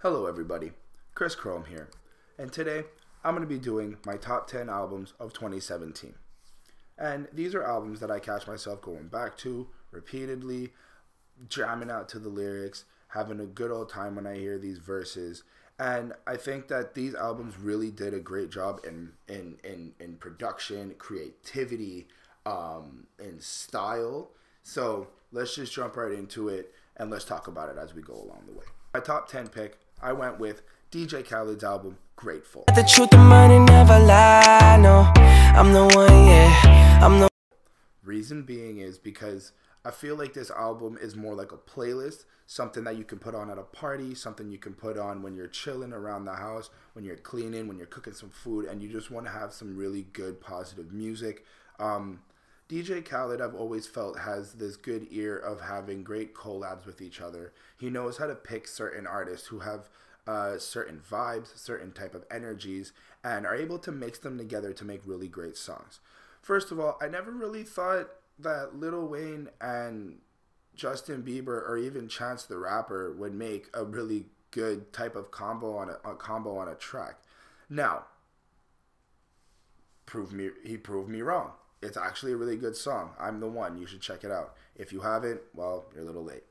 Hello everybody, Chris Chrome here, and today I'm going to be doing my top 10 albums of 2017. And these are albums that I catch myself going back to repeatedly, jamming out to the lyrics, having a good old time when I hear these verses. And I think that these albums really did a great job in production, creativity, in style. So let's just jump right into it and let's talk about it as we go along the way. My top 10 pick, I went with DJ Khaled's album, Grateful. The truth, the money never lie, no, I'm the one, yeah, I'm the Reason being is because I feel like this album is more like a playlist, something that you can put on at a party, something you can put on when you're chilling around the house, when you're cleaning, when you're cooking some food, and you just want to have some really good, positive music. DJ Khaled, I've always felt, has this good ear of having great collabs with each other. He knows how to pick certain artists who have certain vibes, certain type of energies, and are able to mix them together to make really great songs. First of all, I never really thought that Lil Wayne and Justin Bieber or even Chance the Rapper would make a really good type of combo on a track. Now, he proved me wrong. It's actually a really good song. I'm the One. You should check it out. If you haven't, well, you're a little late.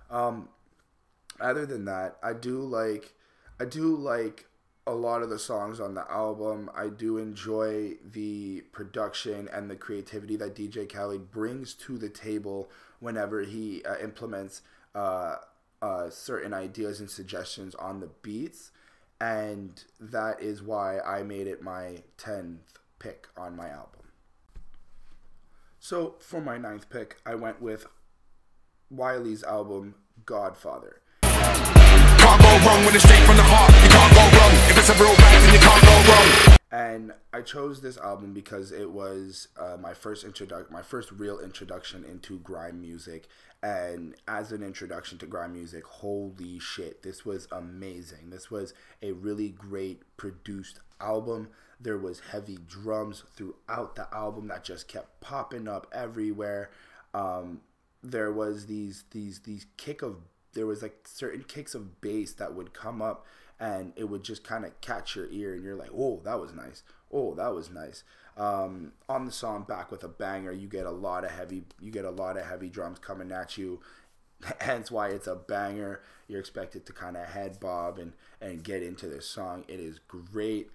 Other than that, I do like a lot of the songs on the album. I do enjoy the production and the creativity that DJ Khaled brings to the table whenever he implements certain ideas and suggestions on the beats. And that is why I made it my 10th pick on my album. So for my 9th pick, I went with Wiley's album, Godfather. Can't go wrong when it's straight from the heart. You can't go wrong. If it's a real rap, then you can't go wrong. And I chose this album because it was my first real introduction into grime music. And as an introduction to grime music, holy shit, this was amazing. This was a really great produced album. There was heavy drums throughout the album that just kept popping up everywhere. There was there was like certain kicks of bass that would come up and it would just kind of catch your ear and you're like, oh, that was nice. Oh, that was nice. On the song Back with a Banger, you get a lot of heavy drums coming at you. Hence why it's a banger. You're expected to kind of head bob and get into this song. It is great.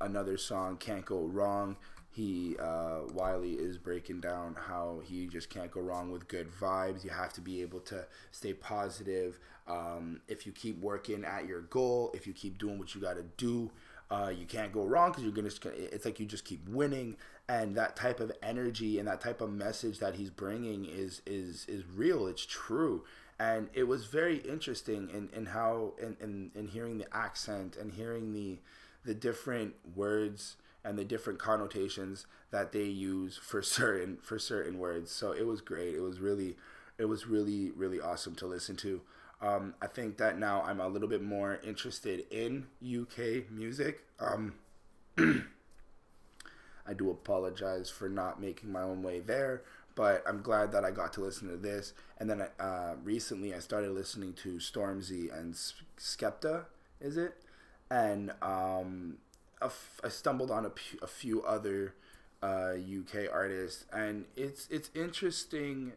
Another song, Can't Go Wrong. Wiley is breaking down how he just can't go wrong with good vibes. You have to be able to stay positive. If you keep working at your goal, if you keep doing what you got to do, you can't go wrong because it's like you just keep winning. And that type of energy and that type of message that he's bringing is real. It's true. And it was very interesting in how in hearing the accent and hearing the different words and the different connotations that they use for certain words. So it was great. It was really awesome to listen to. I think that now I'm a little bit more interested in UK music. I do apologize for not making my own way there, but I'm glad that I got to listen to this. And then recently I started listening to Stormzy and Skepta, is it? And I stumbled on a few other UK artists, and it's interesting.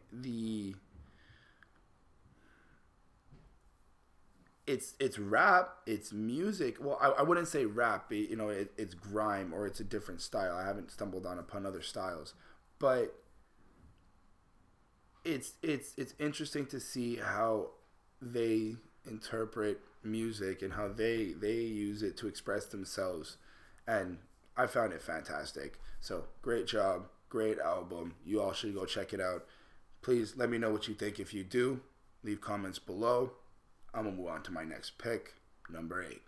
It's rap, it's music. Well, I wouldn't say rap. You know, it's grime or it's a different style. I haven't stumbled upon other styles, but it's interesting to see how they interpret music and how they use it to express themselves, and I found it fantastic. So great job, great album. You all should go check it out. Please let me know what you think. If you do, leave comments below. I'm gonna move on to my next pick, number 8.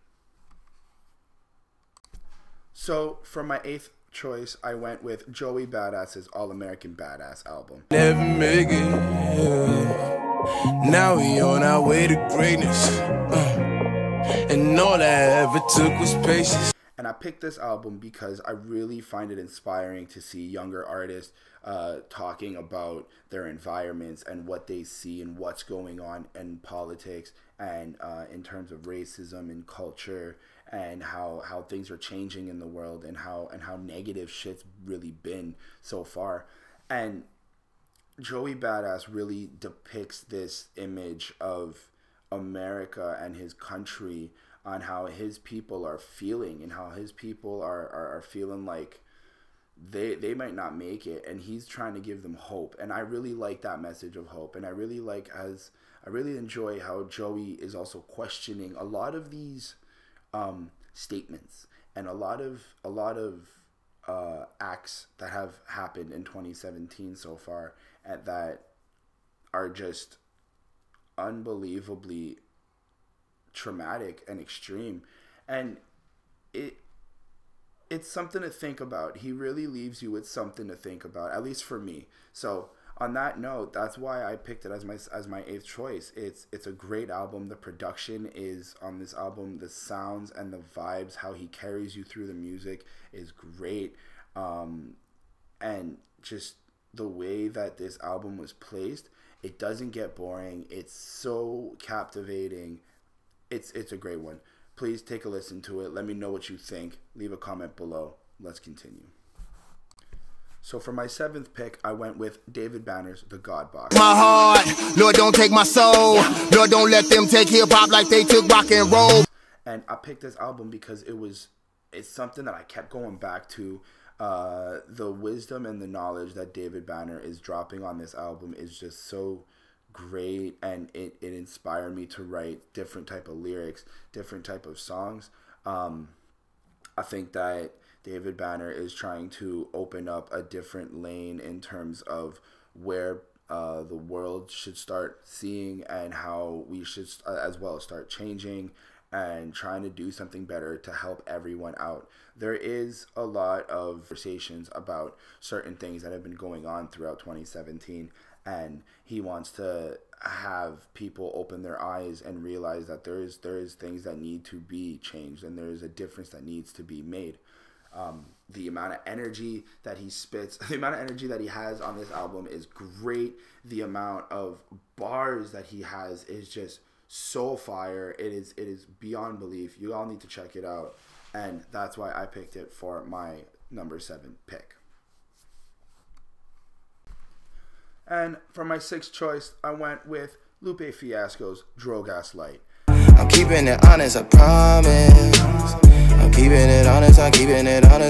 So for my 8th choice, I went with Joey Badass's All-Amerikkkan Badass album. never make it. Now we on our way to greatness. And all I ever took was patience. And I picked this album because I really find it inspiring to see younger artists talking about their environments and what they see and what's going on in politics and in terms of racism and culture, and how things are changing in the world, and how negative shit's really been so far. And Joey Badass really depicts this image of America and his country, on how his people are feeling, and how his people are feeling like they might not make it, and he's trying to give them hope. And I really like that message of hope, and I really enjoy how Joey is also questioning a lot of these statements, and a lot of acts that have happened in 2017 so far, and that are just unbelievably traumatic and extreme. And it's something to think about. He really leaves you with something to think about, at least for me. So on that note, that's why I picked it as my 8th choice. It's a great album. The production is on this album, the sounds and the vibes, how he carries you through the music is great. And just the way that this album was placed, it doesn't get boring. It's so captivating. It's a great one. Please take a listen to it. Let me know what you think. Leave a comment below. Let's continue. So for my 7th pick, I went with David Banner's The God Box. My heart, Lord, don't take my soul. Lord, don't let them take hip-hop like they took rock and roll. And I picked this album because it's something that I kept going back to. The wisdom and the knowledge that David Banner is dropping on this album is just so great, and it inspired me to write different type of lyrics, different type of songs. I think that David Banner is trying to open up a different lane in terms of where the world should start seeing, and how we should as well start changing and trying to do something better to help everyone out. There is a lot of conversations about certain things that have been going on throughout 2017, and he wants to have people open their eyes and realize that there is things that need to be changed, and there is a difference that needs to be made. The amount of energy that he spits, the amount of energy that he has on this album is great. The amount of bars that he has is just so fire. It is beyond belief. You all need to check it out, and that's why I picked it for my number 7 pick. And for my 6th choice, I went with Lupe Fiasco's DROGAS Light. I'm keeping it honest, I promise. I'm keeping it honest,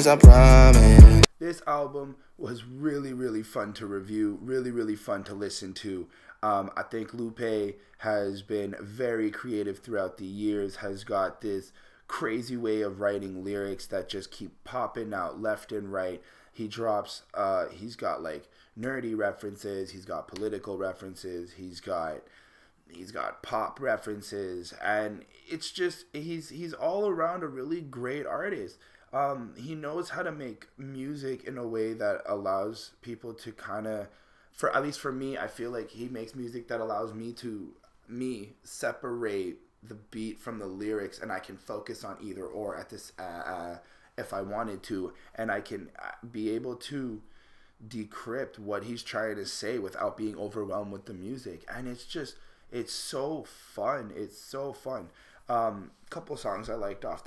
I promise. This album was really fun to review, really fun to listen to. I think Lupe has been very creative throughout the years, has got this crazy way of writing lyrics that just keep popping out left and right. He drops, he's got like nerdy references, he's got political references, he's got pop references, and it's just he's all around a really great artist. He knows how to make music in a way that allows people to kind of, at least for me, I feel like he makes music that allows me to separate the beat from the lyrics, and I can focus on either or at this if I wanted to, and I can be able to decrypt what he's trying to say without being overwhelmed with the music. And it's so fun. It's so fun. Couple songs I liked off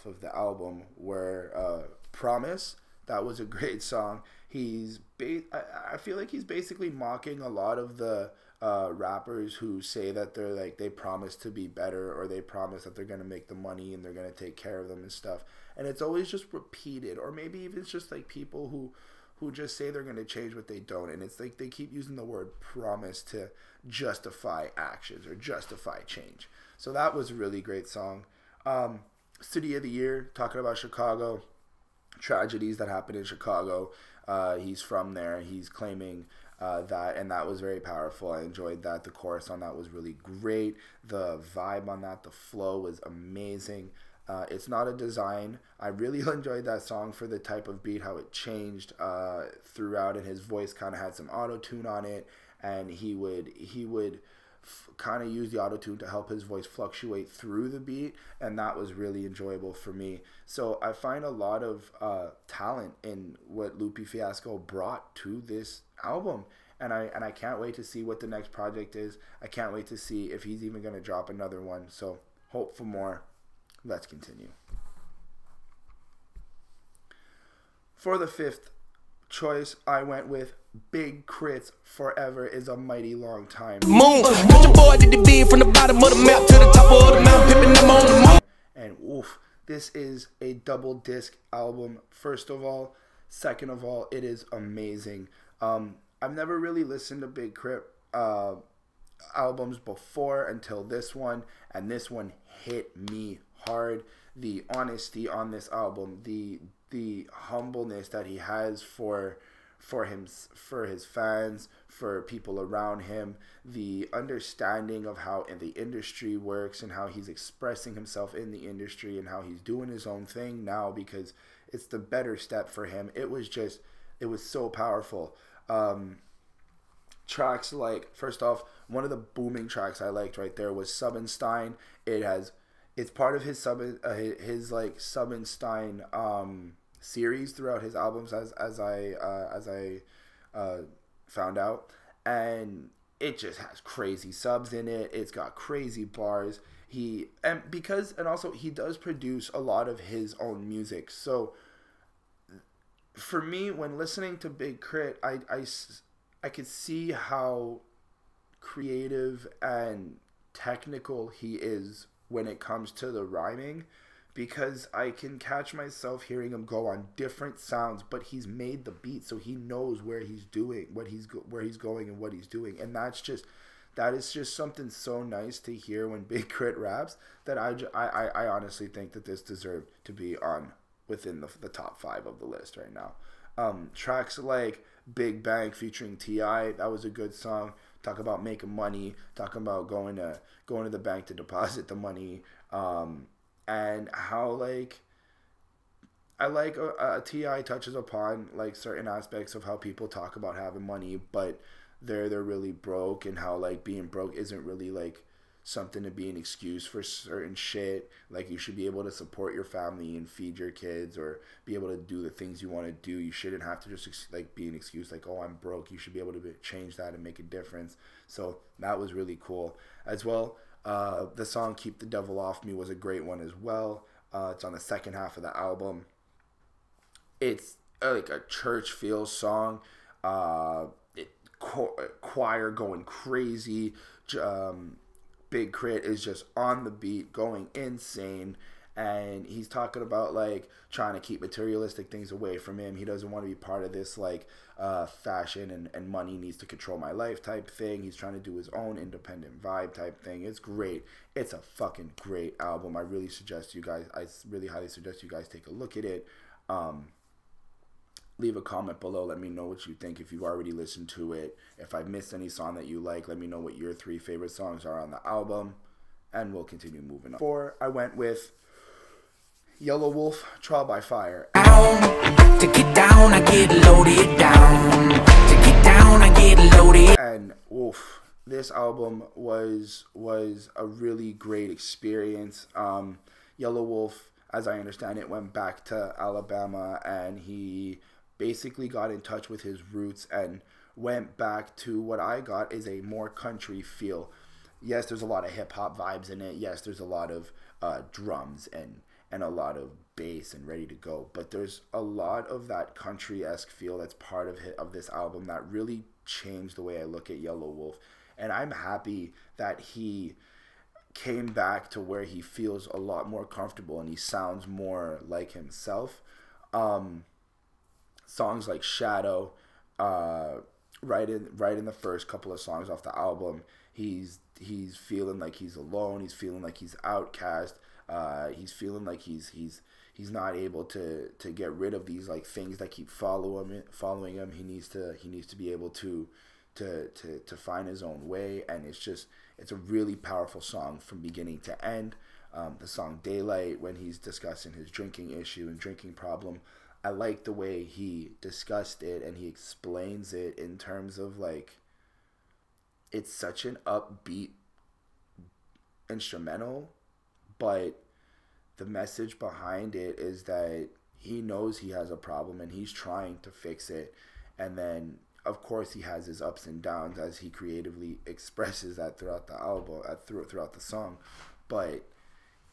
of the album were Promise. That was a great song. I feel like he's basically mocking a lot of the rappers who say that they promise to be better, or they promise that they're gonna make the money and they're gonna take care of them and stuff. And it's always just repeated, or maybe even it's just like people who just say they're gonna change what they don't, and it's like they keep using the word promise to justify actions or justify change. So that was a really great song. City of the Year, talking about Chicago, tragedies that happened in Chicago. He's from there. He's claiming that, and that was very powerful. I enjoyed that. The chorus on that was really great. The vibe on that, the flow was amazing. It's Not a Design. I really enjoyed that song for the type of beat, how it changed throughout, and his voice kind of had some auto-tune on it, and he would kind of use the auto-tune to help his voice fluctuate through the beat, and that was really enjoyable for me. So I find a lot of talent in what Lupe Fiasco brought to this album, and I can't wait to see what the next project is. I can't wait to see if he's even gonna drop another one. So hope for more. Let's continue. For the fifth choice, I went with Big K.R.I.T's Forever Is a Mighty Long Time. Moon, put your boy did the beat from the bottom of the map to the top of the mountain, pimping them on the moon. And oof, this is a double disc album, first of all. Second of all, it is amazing. I've never really listened to Big K.R.I.T albums before until this one, and this one hit me hard. The honesty on this album, the humbleness that he has for his fans, for people around him, the understanding of how the industry works and how he's expressing himself in the industry and how he's doing his own thing now because it's the better step for him. It was so powerful. Tracks like, first off, one of the booming tracks I liked right there was Subbenstein. It's part of his Subbenstein series throughout his albums, as I found out, and it just has crazy subs in it. It's got crazy bars. He does produce a lot of his own music. So for me, when listening to Big K.R.I.T, I could see how creative and technical he is when it comes to the rhyming, because I can catch myself hearing him go on different sounds, but he's made the beat, so he knows where he's doing, where he's going and what he's doing, and that is just something so nice to hear when Big K.R.I.T raps, that I honestly think that this deserved to be within the top 5 of the list right now. Tracks like Big Bank featuring T.I., that was a good song. Talk about making money, talking about going to the bank to deposit the money, and how T.I. touches upon like certain aspects of how people talk about having money, but they're really broke, and how like being broke isn't really like something to be an excuse for certain shit. Like, you should be able to support your family and feed your kids, or be able to do the things you want to do. You shouldn't have to just like be an excuse like, oh, I'm broke. You should be able to change that and make a difference. So that was really cool as well. The song Keep the Devil Off Me was a great one as well. It's on the second half of the album. It's like a church feel song. Choir going crazy. Big K.R.I.T is just on the beat, going insane, and he's talking about like trying to keep materialistic things away from him. He doesn't want to be part of this like fashion and money needs to control my life type thing. He's trying to do his own independent vibe type thing. It's great. It's a fucking great album. I really highly suggest you guys take a look at it. Leave a comment below. Let me know what you think if you've already listened to it. If I missed any song that you like, let me know what your 3 favorite songs are on the album, and we'll continue moving on. 4, I went with Yelawolf, Trial by Fire. To get down, I get loaded down. To get down, I get loaded. And oof, this album was a really great experience. Yelawolf, as I understand it, went back to Alabama, and he basically got in touch with his roots and went back to what I got is a more country feel. Yes, there's a lot of hip-hop vibes in it. Yes, there's a lot of drums and a lot of bass and ready to go. But there's a lot of that country-esque feel that's part of this album that really changed the way I look at Yelawolf. And I'm happy that he came back to where he feels a lot more comfortable and he sounds more like himself. Songs like Shadow, right in the first couple of songs off the album, he's feeling like he's alone. He's feeling like he's outcast. He's feeling like he's not able to get rid of these like things that keep following him. He needs to be able to find his own way, and it's a really powerful song from beginning to end. The song Daylight, when he's discussing his drinking issue and drinking problem, I like the way he discussed it and he explains it in terms of like, it's such an upbeat instrumental, but the message behind it is that he knows he has a problem and he's trying to fix it. And then of course he has his ups and downs as he creatively expresses that throughout the album, throughout the song, but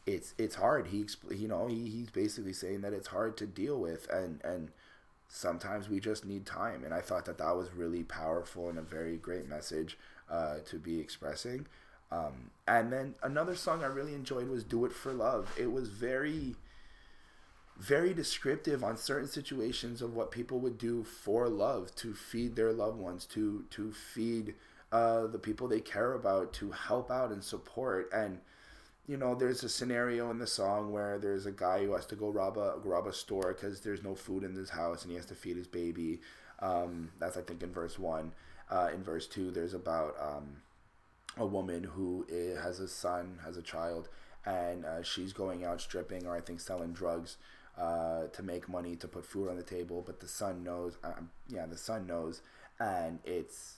it's hard. He's basically saying that it's hard to deal with, and sometimes we just need time. And I thought that was really powerful and a very great message to be expressing. And then another song I really enjoyed was "Do It for Love." It was very, very descriptive on certain situations of what people would do for love, to feed their loved ones, to feed the people they care about, to help out and support. And there's a scenario in the song where there's a guy who has to go rob a store because there's no food in his house and he has to feed his baby. That's, I think, in verse 1. In verse 2, there's about a woman who has a child, and she's going out stripping, or I think selling drugs to make money to put food on the table. But the son knows. The son knows, and it's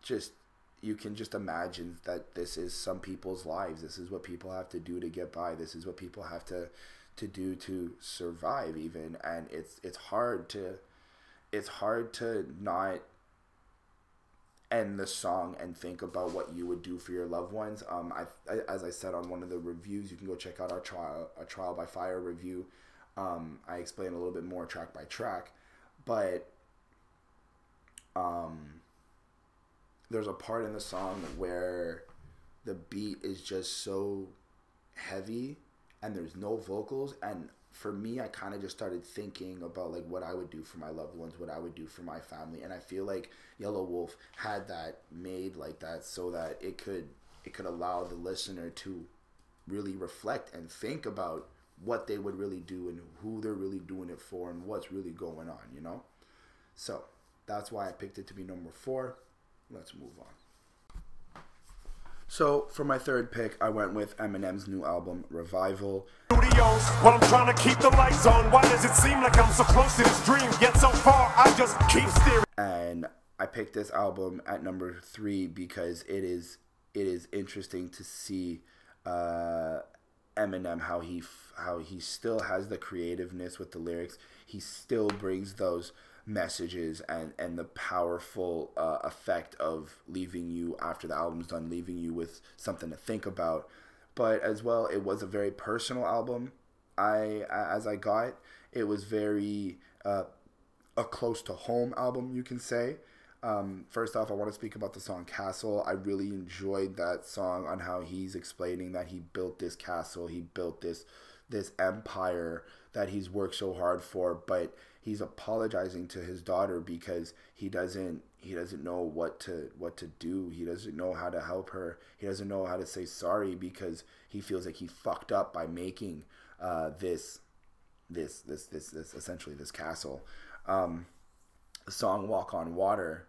just, you can just imagine that this is some people's lives. This is what people have to do to get by. This is what people have to do to survive even. And it's hard to not end the song and think about what you would do for your loved ones. As I said on one of the reviews, you can go check out our Trial by Fire review. I explain a little bit more track by track, but there's a part in the song where the beat is just so heavy and there's no vocals, and for me, I kind of just started thinking about like what I would do for my loved ones, what I would do for my family. And I feel like Yelawolf had that made like that so that it could allow the listener to really reflect and think about what they would really do and who they're really doing it for and what's really going on, So that's why I picked it to be number 4. Let's move on. So for my third pick, I went with Eminem's new album, Revival. Studios, while I'm trying to keep the lights on, why does it seem like I'm so close to this dream, yet so far I just keep steering? And I picked this album at number 3 because it is interesting to see Eminem, how he still has the creativeness with the lyrics. He still brings those messages and the powerful effect of leaving you after the album's done, leaving you with something to think about. But as well, it was a very personal album. It was very a close to home album, you can say. First off, I want to speak about the song Castle. I really enjoyed that song on how he's explaining that he built this castle, he built this empire that he's worked so hard for, but he's apologizing to his daughter because he doesn't know what to do. He doesn't know how to help her. He doesn't know how to say sorry because he feels like he fucked up by making this essentially this castle. The song Walk on Water,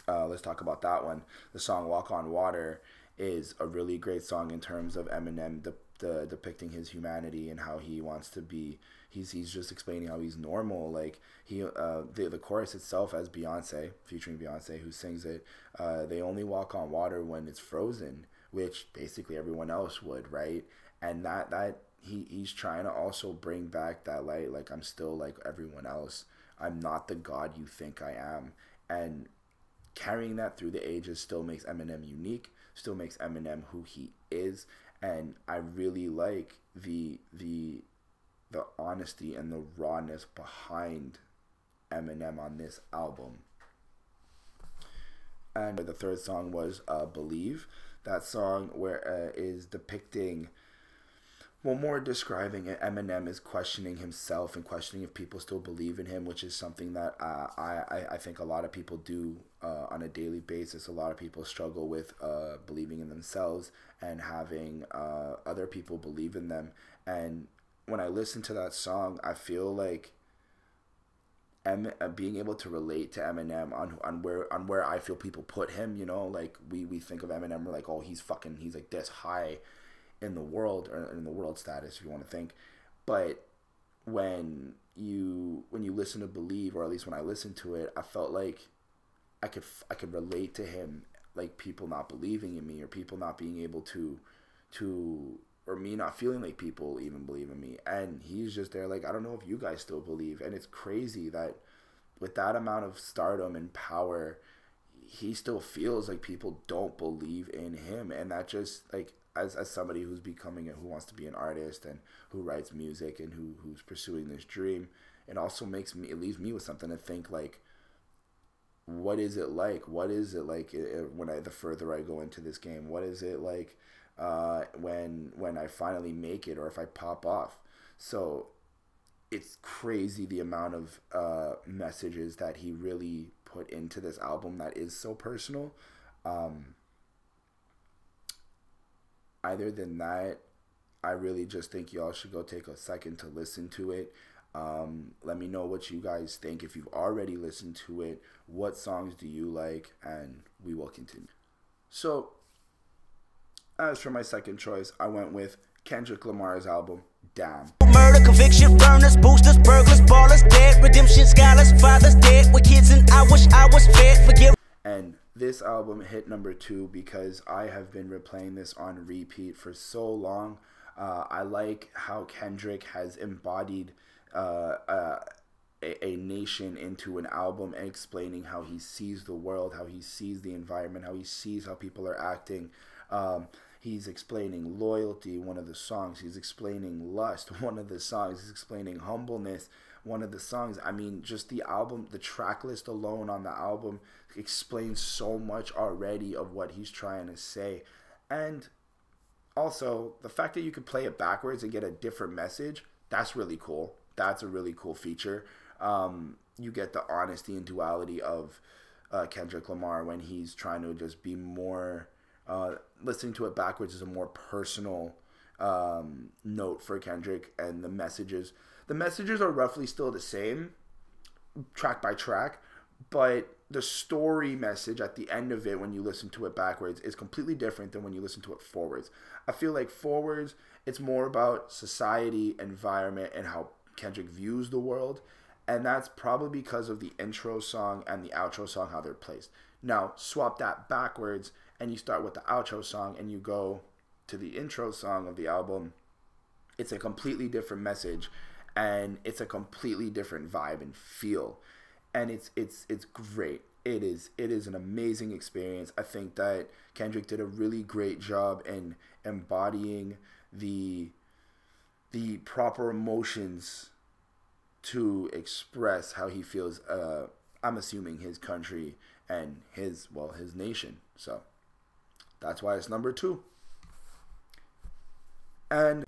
let's talk about that one. The song Walk on Water is a really great song in terms of Eminem depicting his humanity and how he wants to be. He's just explaining how he's normal. Like the chorus itself, as Beyonce, featuring Beyonce, who sings it, they only walk on water when it's frozen, which basically everyone else would, right? And that he's trying to also bring back that light, like I'm still like everyone else. I'm not the God you think I am. And carrying that through the ages still makes Eminem unique, still makes Eminem who he is. And I really like the honesty and the rawness behind Eminem on this album. And the third song was Believe. That song where is depicting, well, more describing it, Eminem is questioning himself and questioning if people still believe in him, which is something that I think a lot of people do on a daily basis. A lot of people struggle with believing in themselves and having other people believe in them. And when I listen to that song, I feel like being able to relate to Eminem on where I feel people put him. Like we think of Eminem, we're like, oh, he's like this high in the world, or in the world status, if you want to think. But when you listen to Believe, or at least when I listened to it, I felt like I could relate to him, like people not believing in me, or people not being able to or me not feeling like people even believe in me. And he's just there like, I don't know if you guys still believe. And it's crazy that with that amount of stardom and power, he still feels like people don't believe in him. And that just, like, as somebody who's becoming who wants to be an artist and who writes music and who's pursuing this dream, it also it leaves me with something to think, like, what is it like? What is it like the further I go into this game? What is it like when I finally make it, or if I pop off? So it's crazy the amount of messages that he really put into this album that is so personal. Other than that, I really just think y'all should go take a second to listen to it. Let me know what you guys think. If you've already listened to it, what songs do you like? And we will continue. So, as for my second choice, I went with Kendrick Lamar's album, Damn. Murder, conviction, burners, boosters, burglars, ballers, dead, redemption, scholars, fathers dead with kids, and I wish I was fed. Forgive. And this album hit number 2 because I have been replaying this on repeat for so long. I like how Kendrick has embodied a nation into an album, and explaining how he sees the world, how he sees the environment, how he sees how people are acting. He's explaining loyalty, one of the songs. He's explaining lust, one of the songs. He's explaining humbleness, one of the songs. I mean, just the album, the track list alone on the album explains so much already of what he's trying to say. And also, the fact that you could play it backwards and get a different message, that's really cool. That's a really cool feature. You get the honesty and duality of Kendrick Lamar when he's trying to just be more... listening to it backwards is a more personal note for Kendrick, and the messages are roughly still the same track by track, but the story message at the end of it when you listen to it backwards is completely different than when you listen to it forwards. I feel like forwards, it's more about society, environment, and how Kendrick views the world, and that's probably because of the intro song and the outro song, how they're placed. Now, swap that backwards, and you start with the outro song, and you go to the intro song of the album. It's a completely different message, and it's a completely different vibe and feel, and it's great. It is an amazing experience. I think that Kendrick did a really great job in embodying the proper emotions to express how he feels. I'm assuming his country and his nation. So that's why it's number 2. And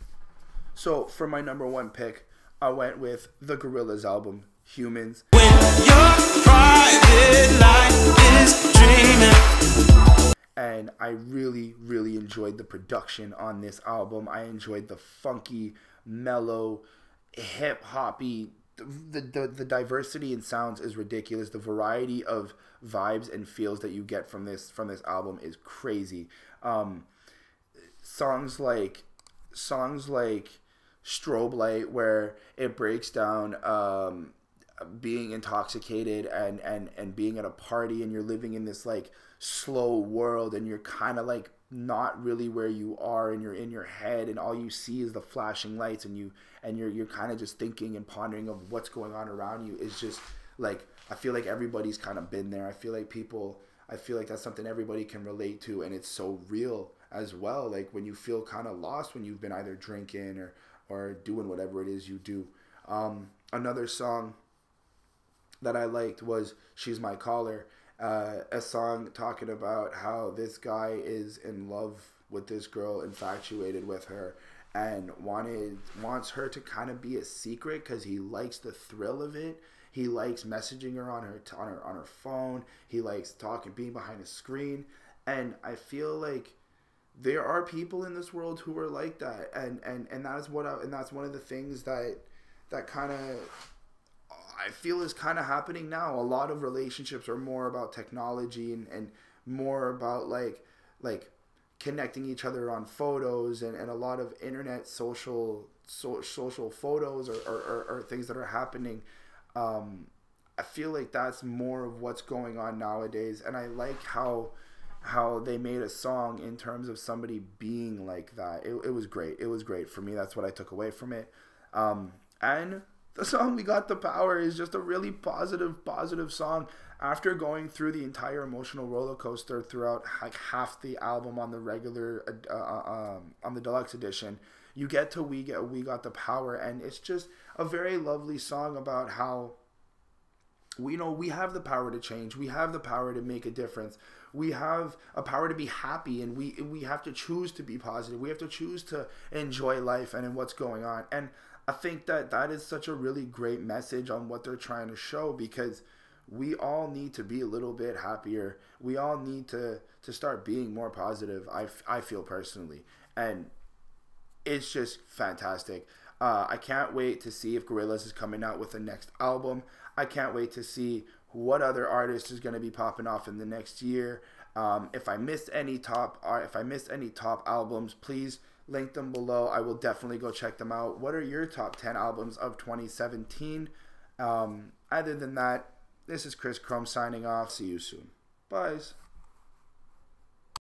so for my number 1 pick, I went with the Gorillaz album, Humanz. When your private life is dreaming. And I really, really enjoyed the production on this album. I enjoyed the funky, mellow, hip-hoppy. The diversity in sounds is ridiculous. The variety of vibes and feels that you get from this album is crazy. Songs like Strobe Light, where it breaks down being intoxicated and being at a party, and you're living in this like slow world, and you're kind of like not really where you are, and you're in your head, and all you see is the flashing lights, and you're kind of just thinking and pondering of what's going on around you. Is just like, I feel like everybody's kind of been there. I feel like that's something everybody can relate to, and it's so real as well. Like when you feel kind of lost when you've been either drinking or doing whatever it is you do. Another song that I liked was She's My Caller, a song talking about how this guy is in love with this girl, infatuated with her, and wants her to kind of be a secret because he likes the thrill of it. He likes messaging her on her phone. He likes being behind a screen, and I feel like there are people in this world who are like that, and that's one of the things that kind of I feel is kind of happening now. A lot of relationships are more about technology and more about like connecting each other on photos and a lot of internet social photos or things that are happening. I feel like that's more of what's going on nowadays, and I like how they made a song in terms of somebody being like that. It was great. It was great for me. That's what I took away from it. And The song We Got the Power is just a really positive song. After going through the entire emotional roller coaster throughout like half the album on the regular, on the deluxe edition, you get to We Got the Power, and it's just a very lovely song about how we have the power to change. We have the power to make a difference. We have a power to be happy, and we have to choose to be positive. We have to choose to enjoy life and in what's going on. And I think that is such a really great message on what they're trying to show, because we all need to be a little bit happier. We all need to start being more positive, I feel personally. And it's just fantastic. I can't wait to see if Gorillaz is coming out with the next album. I can't wait to see what other artist is going to be popping off in the next year. If I missed any top albums, please link them below. I will definitely go check them out. What are your top 10 albums of 2017? Other than that, this is Chris Chrome signing off. See you soon. Bye.